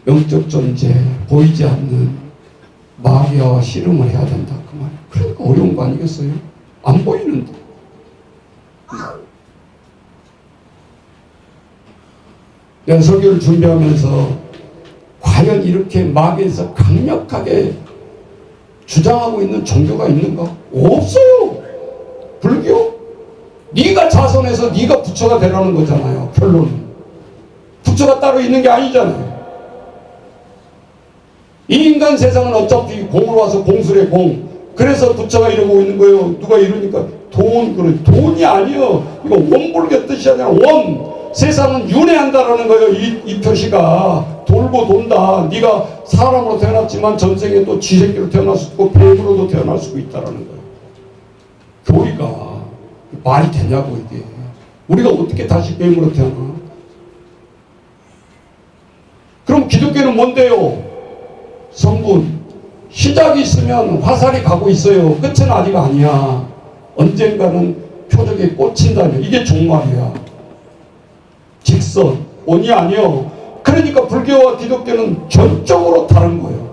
영적 존재, 보이지 않는 마귀와 씨름을 해야 된다 그 말이에요. 그러니까 어려운 거 아니겠어요? 안 보이는데. 내가 설교를 준비하면서 과연 이렇게 마귀에서 강력하게 주장하고 있는 종교가 있는가? 없어요. 불교? 네가 자선해서 네가 부처가 되라는 거잖아요. 결론은. 부처가 따로 있는 게 아니잖아요. 이 인간 세상은 어차피 공으로 와서 공수래 공. 그래서 부처가 이러고 있는 거예요. 누가 이러니까 돈이 아니요. 이거 원불교 뜻이 아니라 원. 세상은 윤회한다라는 거예요. 이 표시가 돌고 돈다. 네가 사람으로 태어났지만 전생에 또 쥐새끼로 태어날 수 있고 뱀으로도 태어날 수 있다라는 거예요. 교리가 말이 되냐고 이게. 우리가 어떻게 다시 뱀으로 태어나? 그럼 기독교는 뭔데요? 성분. 시작이 있으면 화살이 가고 있어요. 끝은 아직 아니야. 언젠가는 표적에 꽂힌다며. 이게 종말이야. 직선, 원이 아니요. 그러니까 불교와 기독교는 전적으로 다른 거예요.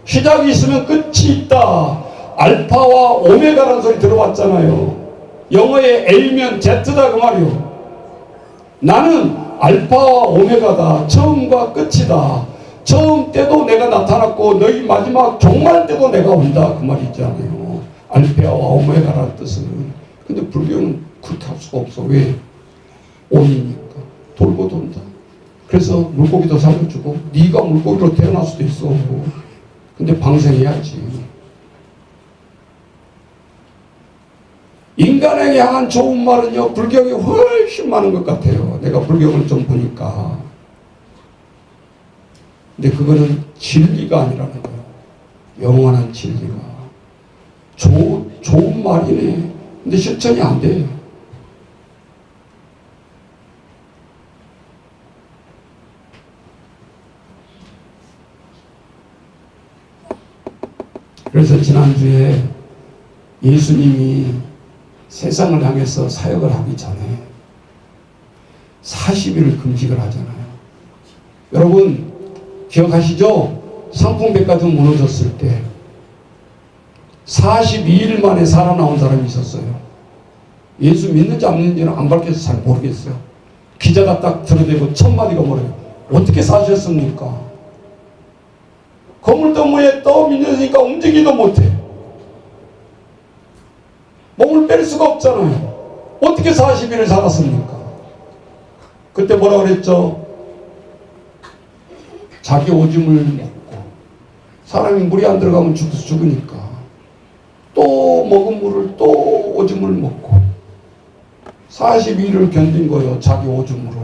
시작이 있으면 끝이 있다. 알파와 오메가라는 소리 들어봤잖아요. 영어의 A면 Z다 그 말이요. 나는 알파와 오메가다. 처음과 끝이다. 처음 때도 내가 나타났고 너희 마지막 종말 때도 내가 온다 그 말이 있잖아요. 알파와 오메가라는 뜻은. 근데 불교는 그렇게 할 수가 없어. 왜? 온이니까. 돌고 돈다. 그래서 물고기도 살려주고 네가 물고기로 태어날 수도 있어. 근데 방생해야지. 인간에게 향한 좋은 말은요 불경이 훨씬 많은 것 같아요. 내가 불경을 좀 보니까. 근데 그거는 진리가 아니라는 거예요. 영원한 진리가. 좋은 말이네. 근데 실천이 안 돼. 그래서 지난주에 예수님이 세상을 향해서 사역을 하기 전에 40일을 금식을 하잖아요. 여러분 기억하시죠? 상풍백화점 무너졌을 때 42일 만에 살아나온 사람이 있었어요. 예수 믿는지 안 믿는지는 안 밝혀서 잘 모르겠어요. 기자가 딱 들어대고 첫 마디가 뭐래요? 어떻게 사셨습니까? 거물더미에 떠 밀려있으니까 움직이도 못해. 몸을 뺄 수가 없잖아요. 어떻게 40일을 살았습니까? 그때 뭐라 그랬죠? 자기 오줌을 먹고. 사람이 물이 안 들어가면 죽으니까. 또 먹은 물을 또 오줌을 먹고. 42일을 견딘 거예요. 자기 오줌으로.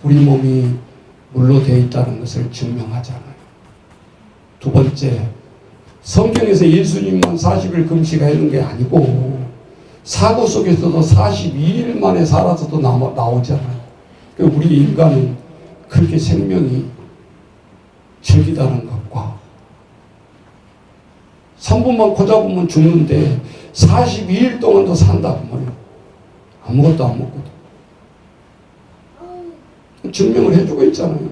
우리 몸이 물로 되어 있다는 것을 증명하잖아요. 두 번째, 성경에서 예수님만 40일 금식하는 게 아니고 사고 속에서도 42일 만에 살아서도 나오잖아요. 우리 인간은 그렇게 생명이 즐기다는 것과 3분만 코 잡으면 죽는데 42일 동안도 산다고 말이에요. 아무것도 안 먹거든. 증명을 해주고 있잖아요.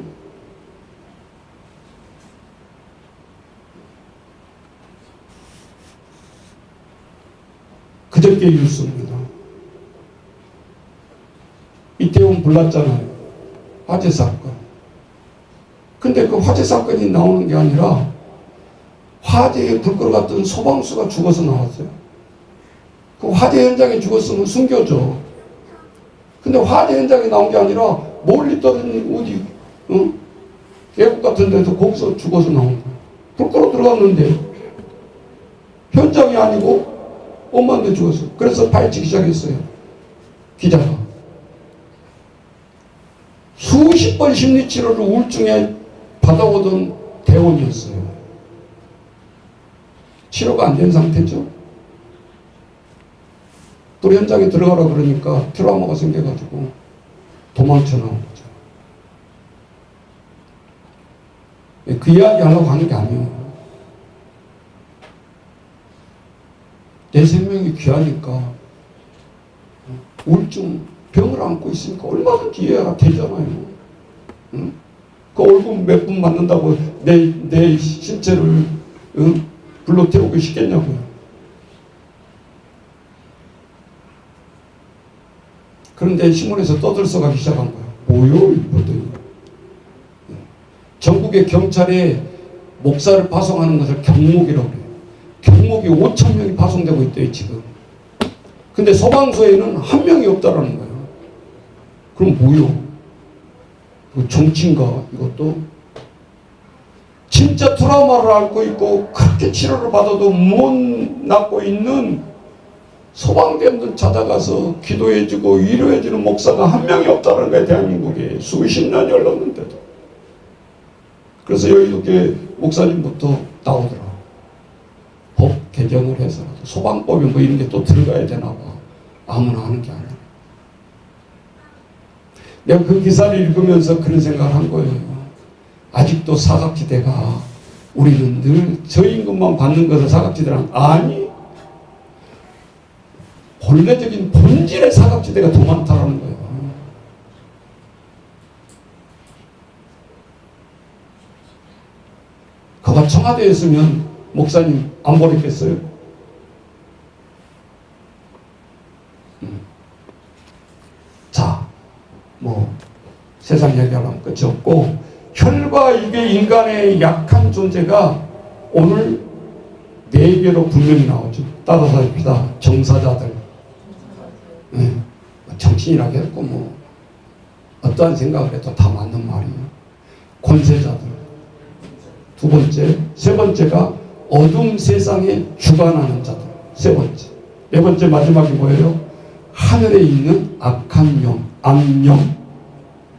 그저께 뉴스입니다. 이태원 불났잖아요. 화재 사건. 근데 그 화재 사건이 나오는 게 아니라 화재에 불 끌어갔던 소방수가 죽어서 나왔어요. 그 화재 현장에 죽었으면 숨겨져. 근데 화재 현장에 나온 게 아니라 멀리 떨어진 어디 계곡 같은 데서 거기서 죽어서 나온 거예요. 불 끌어 들어갔는데 현장이 아니고 엄마한테 죽었어. 그래서 파헤치기 시작했어요. 기자가 수십 번 심리치료를 우울증에 받아오던 대원이었어요. 치료가 안 된 상태죠. 또 현장에 들어가라 그러니까 트라우마가 생겨가지고 도망쳐 나온 거죠. 그 이야기 하려고 하는 게 아니에요. 내 생명이 귀하니까 우울증 병을 안고 있으니까 얼마든지 이해가 되잖아요. 응? 그 얼굴 몇 분 맞는다고 내 신체를 불러 태우기 쉽겠냐고요. 그런데 신문에서 떠들썩하기 시작한 거예요. 뭐요? 이러더니 전국의 경찰에 목사를 파송하는 것을 경목이라고 그래요. 경목이 5천 명이 파송되고 있대요 지금. 근데 소방서에는 한 명이 없다라는 거예요. 그럼 뭐요? 정치인가 이것도? 진짜 트라우마를 앓고 있고 그렇게 치료를 받아도 못 낫고 있는 소방대원들 찾아가서 기도해주고 위로해주는 목사가 한 명이 없다는 거예요. 대한민국에 수십 년이 흘렀는데도. 그래서 여의도교회 목사님부터 나오더라. 법 개정을 해서라도 소방법에 뭐 이런 게 또 들어가야 되나 봐. 아무나 하는 게 아니야. 내가 그 기사를 읽으면서 그런 생각을 한 거예요. 아직도 사각지대가 우리는 늘 저 임금만 받는 것을 사각지대란 아니 본래적인 본질의 사각지대가 더 많다라는 거예요. 그가 청와대에 있으면 목사님 안 보냈겠어요? 자, 뭐 세상 얘기하려면 끝이 없고 혈과 이게 인간의 약한 존재가 오늘 네 개로 분명히 나오죠. 따라서 합시다. 정사자들, 정치인이라고 했고 뭐 어떠한 생각을 해도 다 맞는 말이에요. 권세자들 두 번째, 세 번째가 어둠 세상에 주관하는 자들 세 번째, 네 번째 마지막이 뭐예요? 하늘에 있는 악한 영, 악령.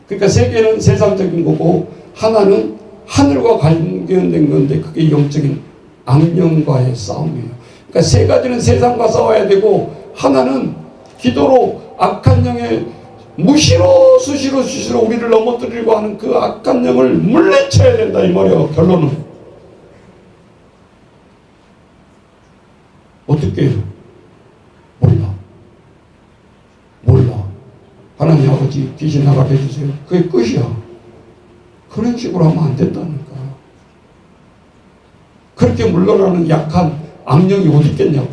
그러니까 세 개는 세상적인 거고 하나는 하늘과 관련된 건데 그게 영적인 악령과의 싸움이에요. 그러니까 세 가지는 세상과 싸워야 되고 하나는 기도로 악한 영의 무시로 수시로 우리를 넘어뜨리려고 하는 그 악한 영을 물리쳐야 된다 이 말이에요. 결론은 어떻게 해요? 몰라. 하나님 아버지 귀신 나가게 해주세요. 그게 끝이야. 그런 식으로 하면 안 된다니까. 그렇게 물러나는 약한 악령이 어디 있겠냐고.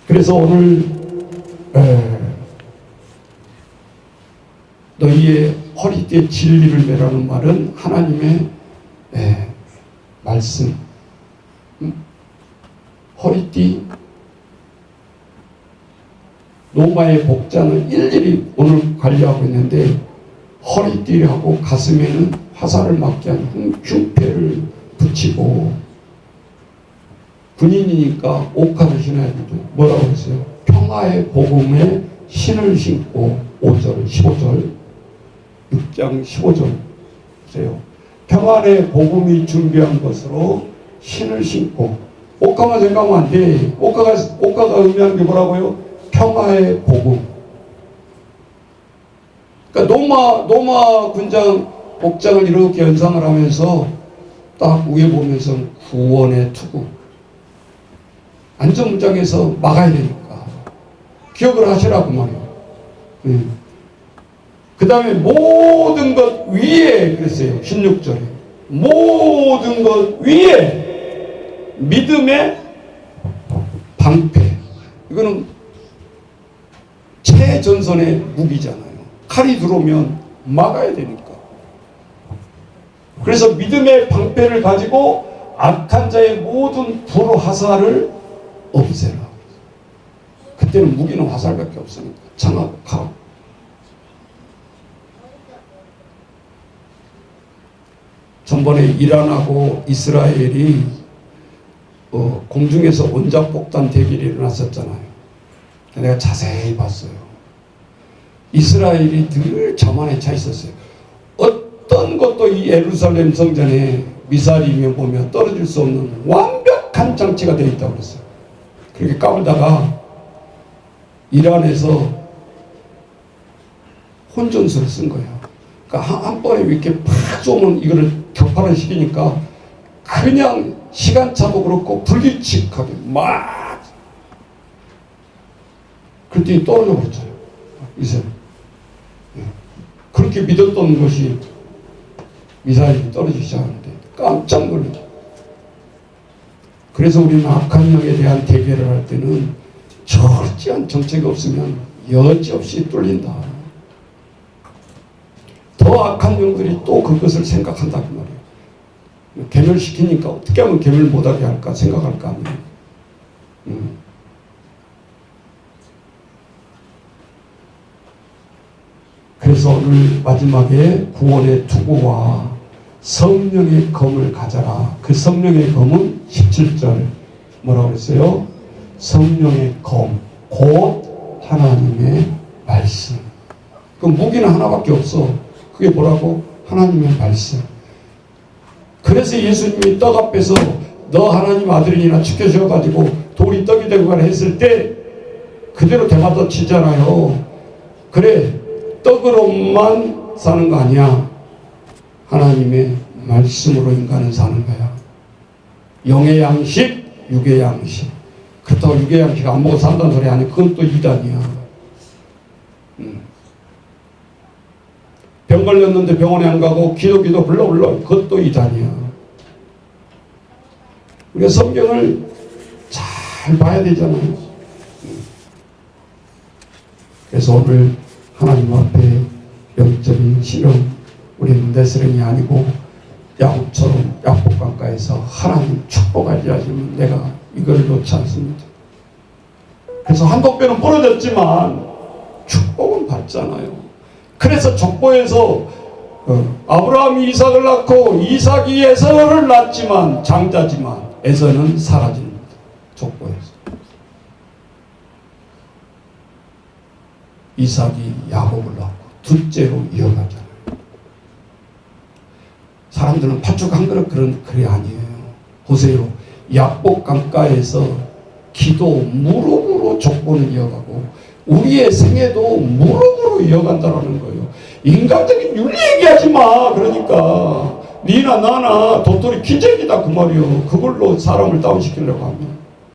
그래서 오늘 너희의 허리띠에 진리를 매라는 말은 하나님의 말씀. 허리띠 로마의 복장을 일일이 오늘 관리하고 있는데 허리띠하고 가슴에는 화살을 맞게 한 흉패를 붙이고 군인이니까 옷가를 신어야 되죠. 뭐라고 했어요? 평화의 복음에 신을 신고 5절 15절 6장 15절 보세요. 평안의 복음이 준비한 것으로 신을 신고 옷가만 생각하면 안 돼. 옷가가 의미하는 게 뭐라고요? 평화의 복음. 그러니까 노마 군장 복장을 이렇게 연상을 하면서 딱 위에 보면서 구원의 투구. 안전무장에서 막아야 되니까. 기억을 하시라고 말이에요. 그 다음에 모든 것 위에 그랬어요. 16절에. 모든 것 위에 믿음의 방패. 이거는 최전선의 무기잖아요. 칼이 들어오면 막아야 되니까. 그래서 믿음의 방패를 가지고 악한 자의 모든 불화살을 없애라. 그때는 무기는 화살밖에 없으니까 장하고 칼. 전번에 이란하고 이스라엘이 공중에서 원자폭탄 대결이 일어났었잖아요. 내가 자세히 봤어요. 이스라엘이 늘 자만에 차 있었어요. 어떤 것도 이 예루살렘 성전에 미사일이면 보면 떨어질 수 없는 완벽한 장치가 되어 있다고 그랬어요. 그렇게 까불다가 이란에서 혼전수를 쓴 거예요. 그러니까 한 번에 이렇게 팍 쏘면 이거를 격파를 시키니까 그냥 시간차도 그렇고 불규칙하게 막 그랬더니 떨어져 버렸잖아요. 이제 그렇게 믿었던 것이 미사일이 떨어지기 시작하는데 깜짝 놀랐죠. 그래서 우리는 악한 영에 대한 대결을 할 때는 철저한 정책이 없으면 여지없이 뚫린다. 더 악한 영들이 또 그것을 생각한다 그 말이에요. 괴멸시키니까 어떻게 하면 괴멸 못하게 할까 생각할 거 아니에요. 그래서 오늘 마지막에 구원의 투구와 성령의 검을 가져라. 그 성령의 검은 17절 뭐라고 그랬어요? 성령의 검, 곧 하나님의 말씀. 그 무기는 하나밖에 없어. 그게 뭐라고? 하나님의 말씀. 그래서 예수님이 떡 앞에서 너 하나님 아들이나 지켜주셔가지고 돌이 떡이 되고 가라 했을 때 그대로 대마도 치잖아요. 그래, 떡으로만 사는 거 아니야. 하나님의 말씀으로 인간은 사는 거야. 영의 양식, 육의 양식. 그렇다고 육의 양식 안 먹어 산다는 소리 아니야. 그건 또 이단이야. 병 걸렸는데 병원에 안 가고 기도 불러 그것도 이단이야. 우리가 성경을 잘 봐야 되잖아요. 그래서 오늘 하나님 앞에 영적인 실험, 우리는 내스령이 아니고 야곱처럼 야곱 강가에서 하나님 축복하지 않으면 내가 이걸 놓지 않습니다. 그래서 한복뼈는 부러졌지만 축복은 받잖아요. 그래서 족보에서 아브라함이 이삭을 낳고 이삭이 에서를 낳지만 장자지만 에서는 사라집니다. 족보에서. 이삭이 야곱을 낳고 둘째로 이어가잖아요. 사람들은 팥죽 한 그릇 그런 글이 아니에요. 보세요. 야복 강가에서 기도 무릎으로 족보는 이어가고 우리의 생애도 무릎으로 이어간다는 거예요. 인간적인 윤리 얘기하지 마. 그러니까 니나 나나 도토리 기적이다 그 말이요. 그걸로 사람을 다운시키려고 하면